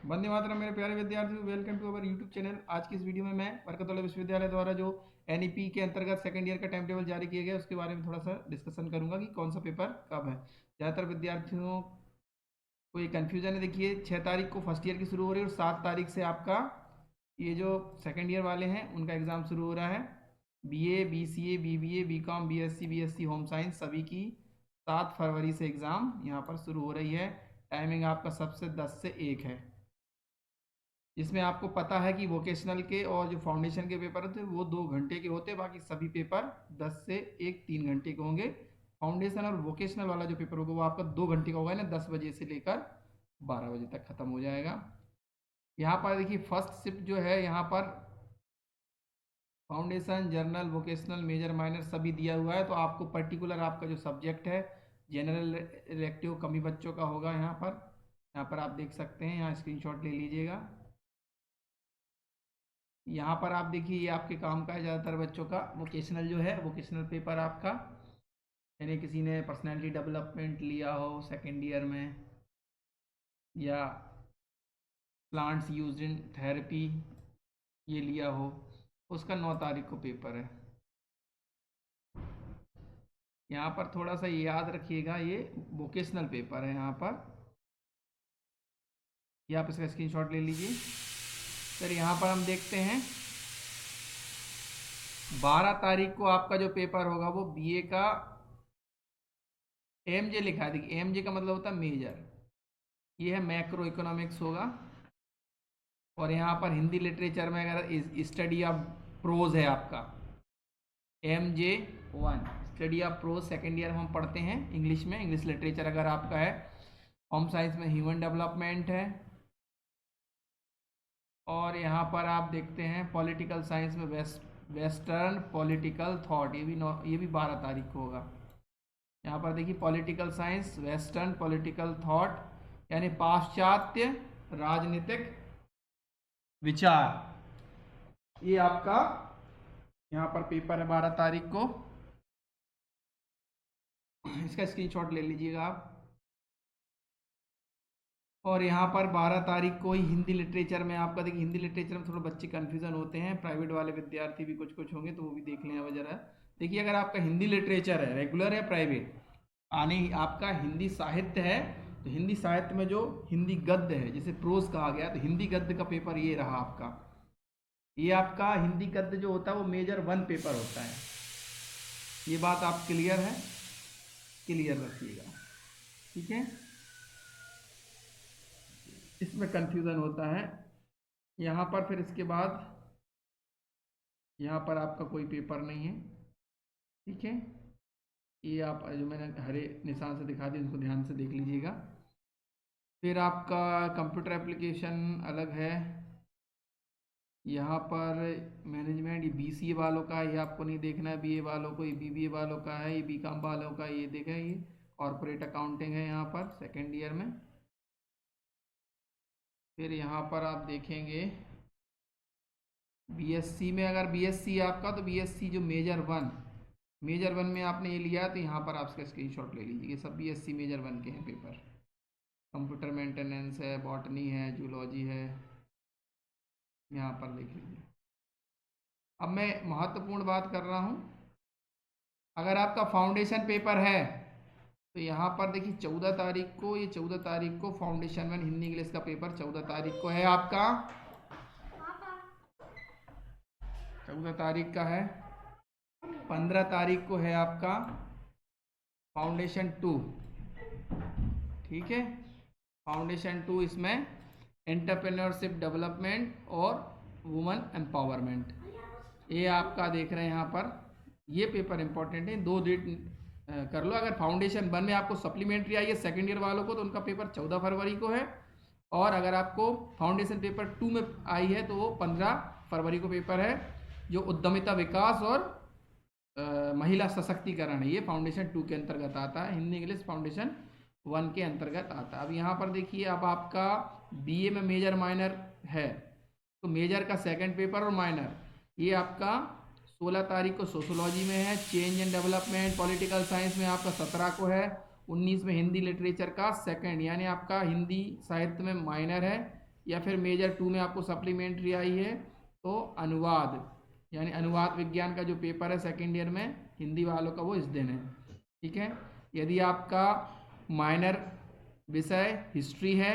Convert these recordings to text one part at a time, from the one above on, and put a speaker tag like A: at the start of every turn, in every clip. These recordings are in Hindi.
A: वंदे मातरम मेरे प्यारे विद्यार्थियों, welcome to our YouTube channel. आज की इस वीडियो में मैं बरकतुल्लाह विश्वविद्यालय द्वारा जो एनईपी के अंतर्गत सेकंड ईयर का टाइम टेबल जारी किया गया उसके बारे में थोड़ा सा डिस्कशन करूंगा कि कौन सा पेपर कब है। ज़्यादातर विद्यार्थियों को ये कन्फ्यूजन है। देखिए 6 तारीख को फर्स्ट ईयर की शुरू हो रही है और 7 तारीख से आपका ये जो सेकेंड ईयर वाले हैं उनका एग्ज़ाम शुरू हो रहा है। BA, BCA, BBA, BCom, BSc home science सभी की 7 फरवरी से एग्ज़ाम यहाँ पर शुरू हो रही है। टाइमिंग आपका सबसे 10 से 1 है, जिसमें आपको पता है कि वोकेशनल के और जो फाउंडेशन के पेपर होते हैं वो 2 घंटे के होते हैं, बाकी सभी पेपर 10 से 1 3 घंटे के होंगे। फाउंडेशन और वोकेशनल वाला जो पेपर होगा वो आपका 2 घंटे का होगा ना, 10 बजे से लेकर 12 बजे तक ख़त्म हो जाएगा। यहाँ पर देखिए फर्स्ट शिफ्ट जो है यहाँ पर foundation, journal, vocational, major, minor सभी दिया हुआ है। तो आपको पर्टिकुलर आपका जो सब्जेक्ट है जनरल इलेक्टिव कमी बच्चों का होगा। यहाँ पर आप देख सकते हैं, यहाँ स्क्रीनशॉट ले लीजिएगा। यहाँ पर आप देखिए ये आपके काम का है ज़्यादातर बच्चों का। वोकेशनल जो है वोकेशनल पेपर आपका, यानी किसी ने पर्सनैलिटी डेवलपमेंट लिया हो सेकेंड ईयर में, या प्लांट्स यूज इन थेरेपी ये लिया हो, उसका 9 तारीख को पेपर है। यहाँ पर थोड़ा सा याद रखिएगा, ये वोकेशनल पेपर है यहाँ पर। ये आप इसका स्क्रीनशॉट ले लीजिए। सर यहाँ पर हम देखते हैं 12 तारीख को आपका जो पेपर होगा वो बीए का एमजे लिखा है। देखिए एमजे का मतलब होता है मेजर, ये है मैक्रो इकोनॉमिक्स होगा। और यहाँ पर हिंदी लिटरेचर में अगर स्टडी ऑफ प्रोज है आपका MJ1, study of pros second year में हम पढ़ते हैं इंग्लिश में। इंग्लिश लिटरेचर अगर आपका है, होम साइंस में ह्यूमन डेवलपमेंट है। और यहाँ पर आप देखते हैं पॉलिटिकल साइंस में वेस्टर्न पॉलिटिकल थॉट, ये भी 12 तारीख को होगा। यहाँ पर देखिए political science western political thought, यानी पाश्चात्य राजनीतिक विचार, ये आपका यहाँ पर पेपर है 12 तारीख को। इसका स्क्रीनशॉट ले लीजिएगा आप। और यहाँ पर 12 तारीख को ही हिंदी लिटरेचर में आपका, देखिए हिंदी लिटरेचर में थोड़ा बच्चे कन्फ्यूजन होते हैं, प्राइवेट वाले विद्यार्थी भी कुछ कुछ होंगे तो वो भी देख लें अब जरा। देखिए अगर आपका हिंदी लिटरेचर है, रेगुलर है प्राइवेट, आने आपका हिंदी साहित्य है, तो हिंदी साहित्य में जो हिंदी गद्य है जिसे प्रोज कहा गया, तो हिंदी गद्य का पेपर ये रहा आपका। ये आपका हिंदी गद्य जो होता है वो मेजर 1 पेपर होता है। ये बात आप क्लियर है, क्लियर रखिएगा, ठीक है। इसमें कंफ्यूजन होता है यहाँ पर। फिर इसके बाद यहाँ पर आपका कोई पेपर नहीं है, ठीक है। ये आप जो मैंने हरे निशान से दिखा दिया उनको ध्यान से देख लीजिएगा। फिर आपका कंप्यूटर एप्लीकेशन अलग है। यहाँ पर मैनेजमेंट ये BCA वालों का है, ये आपको नहीं देखना है। BA वालों को, ये BBA वालों का है। ये BCom वालों का, ये देखें ये कॉर्पोरेट अकाउंटिंग है यहाँ पर सेकेंड ईयर में। फिर यहाँ पर आप देखेंगे BSc में, अगर BSc आपका तो BSc जो मेजर वन में आपने ये लिया है तो यहाँ पर आप इसका स्क्रीनशॉट ले लीजिए। ये सब BSc मेजर 1 के हैं पेपर। कंप्यूटर मेंटेनेंस है, बॉटनी है, जूलॉजी है, यहाँ पर देख लीजिए। अब मैं महत्वपूर्ण बात कर रहा हूँ, अगर आपका फाउंडेशन पेपर है तो यहाँ पर देखिए 14 तारीख को, ये 14 तारीख को फाउंडेशन 1 हिंदी इंग्लिश का पेपर 14 तारीख को है आपका, 14 तारीख का है। 15 तारीख को है आपका फाउंडेशन 2, ठीक है। फाउंडेशन 2 इसमें एंटरप्रेन्योरशिप डेवलपमेंट और वुमेन एम्पावरमेंट, ये आपका देख रहे हैं यहाँ पर। ये पेपर इंपॉर्टेंट है, 2 डेट कर लो। अगर फाउंडेशन 1 में आपको सप्लीमेंट्री आई है सेकेंड ईयर वालों को तो उनका पेपर 14 फरवरी को है। और अगर आपको फाउंडेशन पेपर 2 में आई है तो वो 15 फरवरी को पेपर है, जो उद्यमिता विकास और महिला सशक्तिकरण है। ये फाउंडेशन 2 के अंतर्गत आता है, हिंदी इंग्लिश फाउंडेशन 1 के अंतर्गत आता है। अब यहाँ पर देखिए, अब आपका BA में मेजर माइनर है तो मेजर का सेकंड पेपर और माइनर ये आपका 16 तारीख को सोशोलॉजी में है। Change and development political science में आपका 17 को है। 19 में हिंदी लिटरेचर का सेकंड, यानी आपका हिंदी साहित्य में माइनर है। या फिर मेजर 2 में आपको सप्लीमेंट्री आई है तो अनुवाद, यानी अनुवाद विज्ञान का जो पेपर है सेकेंड ईयर में हिंदी वालों का वो इस दिन है, ठीक है। यदि आपका माइनर विषय हिस्ट्री है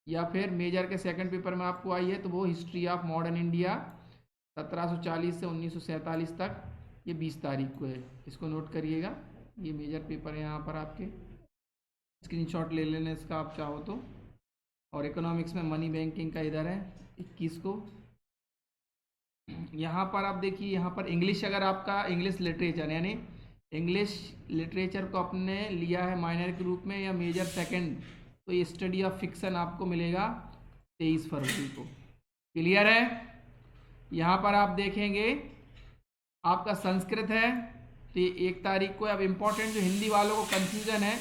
A: या फिर मेजर के सेकंड पेपर में आपको आई है तो वो हिस्ट्री ऑफ मॉडर्न इंडिया 1740 से 1947 तक, ये 20 तारीख को है, इसको नोट करिएगा। ये मेजर पेपर है, यहाँ पर आपके स्क्रीनशॉट ले लेना इसका आप चाहो तो। और इकोनॉमिक्स में मनी बैंकिंग का इधर है 21 को। यहाँ पर आप देखिए, यहाँ पर इंग्लिश, अगर आपका इंग्लिश लिटरेचर यानी इंग्लिश लिटरेचर को आपने लिया है माइनर के रूप में या मेजर सेकंड, तो ये स्टडी ऑफ फिक्शन आपको मिलेगा 23 फरवरी को। क्लियर है। यहाँ पर आप देखेंगे आपका संस्कृत है तो ये 1 तारीख को। अब इम्पोर्टेंट जो हिंदी वालों को कंफ्यूजन है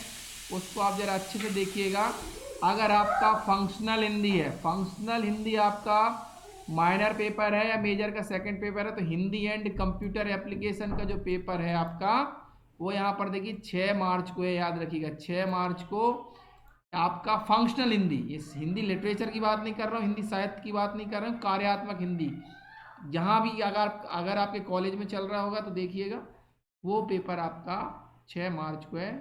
A: उसको आप ज़रा अच्छे से देखिएगा। अगर आपका फंक्शनल हिंदी है, फंक्शनल हिंदी आपका माइनर पेपर है या मेजर का सेकंड पेपर है, तो हिंदी एंड कंप्यूटर एप्लीकेशन का जो पेपर है आपका वो यहाँ पर देखिए 6 मार्च को है, याद रखिएगा 6 मार्च को आपका फंक्शनल हिंदी। ये हिंदी लिटरेचर की बात नहीं कर रहा हूँ, हिंदी साहित्य की बात नहीं कर रहा हूँ, कार्यात्मक हिंदी जहाँ भी अगर आपके कॉलेज में चल रहा होगा तो देखिएगा वो पेपर आपका 6 मार्च को है।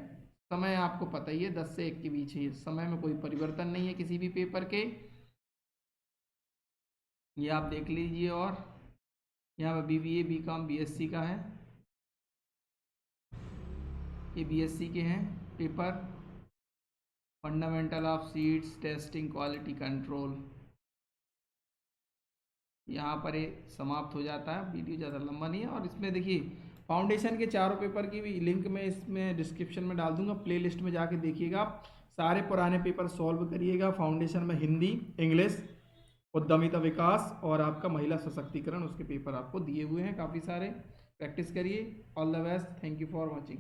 A: समय आपको पता ही है 10 से 1 के बीच है, समय में कोई परिवर्तन नहीं है किसी भी पेपर के, ये आप देख लीजिए। और यहाँ पर BBA BCom BSc का है, ये BSc के हैं paper. Fundamental of seeds testing quality control, यहाँ पर ये समाप्त हो जाता है, वीडियो ज़्यादा लंबा नहीं है। और इसमें देखिए फाउंडेशन के चारों पेपर की भी लिंक मैं इसमें डिस्क्रिप्शन में डाल दूंगा, प्लेलिस्ट में जाके देखिएगा। आप सारे पुराने पेपर सॉल्व करिएगा। फाउंडेशन में हिंदी, इंग्लिश, उद्यमिता विकास और आपका महिला सशक्तिकरण, उसके पेपर आपको दिए हुए हैं काफ़ी सारे। प्रैक्टिस करिए। All the best. Thank you for watching.